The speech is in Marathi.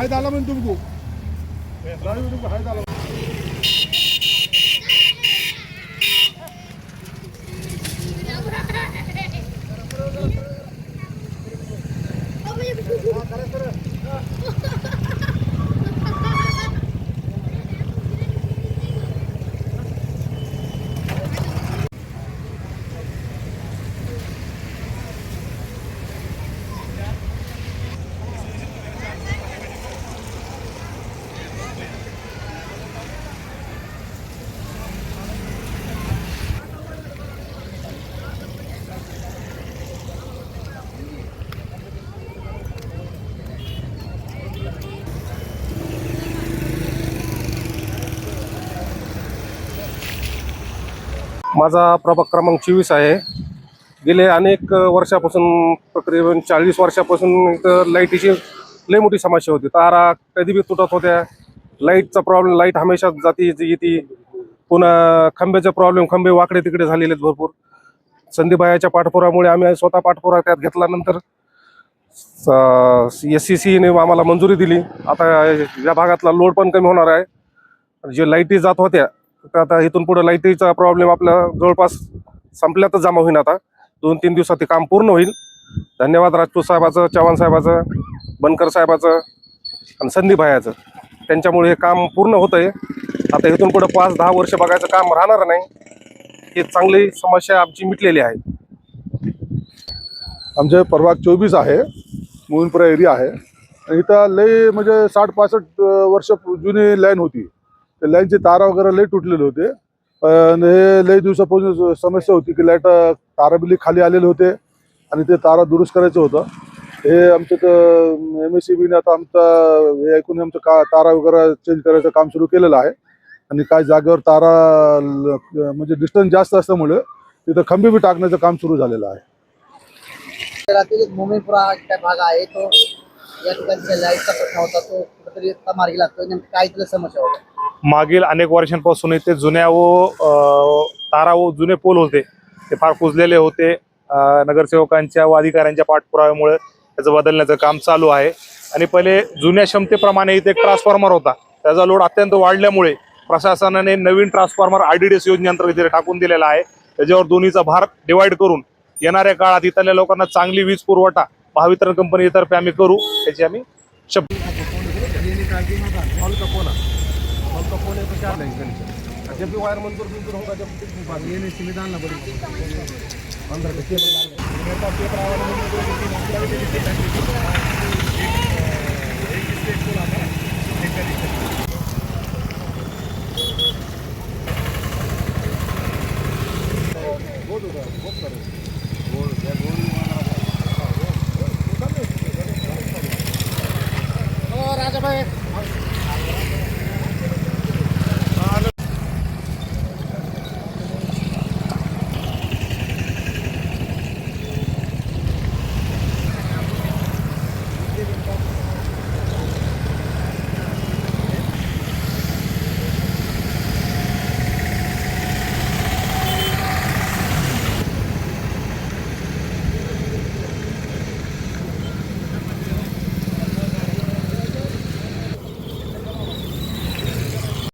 हाय डाला मैं तुमको हाय डाला माझा प्रभाग क्रमांक 24 आहे। गेले अनेक वर्षापासून तकरीबन 40 वर्षापासून इथं लाईटीची लय मोठी समस्या होती। तारा कधी बी तुटत होत्या, लाईटचा प्रॉब्लेम, लाईट हमेशा जाती येते। पुन्हा खंब्याचा प्रॉब्लेम, खंबे वाकडे तिकडे झालेले आहेत भरपूर। संदीपभाईच्या पाठपुरामुळे आम्ही स्वतः पाठपुरा त्यात घेतल्यानंतर SCCने आम्हाला मंजुरी दिली। आता या भागातला लोड पण कमी होणार आहे। जे लाईटी जात होत्या तर आता इथून पुढे लाईटीचा प्रॉब्लेम आपल्या जवळपास संपल्यातच जमा होईल। आता 2-3 दिवसात ते काम पूर्ण होईल। धन्यवाद राजपूत साहेबाचं, चव्हाण साहेबाचं, बनकर साहेबाचं आणि संदीप भायाचं, त्यांच्यामुळे हे काम पूर्ण होत आहे। आता इथून पुढे 5-10 वर्ष बघायचं काम राहणार नाही। ही चांगली समस्या आमची मिटलेली आहे। आमचे प्रभाग 24 आहे, मोहनपुरा एरिया आहे। इथं लय म्हणजे 60-65 वर्ष जुनी लाईन होती। त्या लाईनचे तारा वगैरे लय तुटलेले होते आणि हे लय दिवसापासून समस्या होती की लाईट तारा बिली खाली आलेले होते आणि ते तारा दुरुस्त करायचं होतं। हे आमचं MSCBने आता आमचा हे ऐकून आमचं तारा वगैरे चेंज करायचं काम सुरू केलेलं आहे। आणि काही जागेवर तारा म्हणजे डिस्टन्स जास्त असल्यामुळे तिथं खंबे बी टाकण्याचं काम सुरू झालेलं आहे। मोमीनपुरा भाग आहे तो या ठिकाणी लाईटचा प्रश्न होता, तो कुठेतरी मार्गी लागतो। नेमकी काय तिला समस्या होती? मागील अनेक वर्षांपासून इथे जुन्या व तारा व जुने पोल होते ते फार कुजलेले होते। नगरसेवकांच्या व अधिकाऱ्यांच्या पाठपुराव्यामुळे त्याचं बदलण्याचं काम चालू आहे। आणि पहिले जुन्या क्षमतेप्रमाणे इथे एक ट्रान्सफॉर्मर होता, त्याचा लोड अत्यंत वाढल्यामुळे प्रशासनाने नवीन ट्रान्सफॉर्मर IDDS योजनेअंतर्गत इथे टाकून दिलेला आहे। त्याच्यावर दोन्हीचा भार डिवाइड करून येणाऱ्या काळात इथल्या लोकांना चांगली वीज पुरवठा महावितरण कंपनीतर्फे आम्ही करू, त्याची आम्ही शब्द जब भी वायर मंजूर होगा, जब ये संविधान ना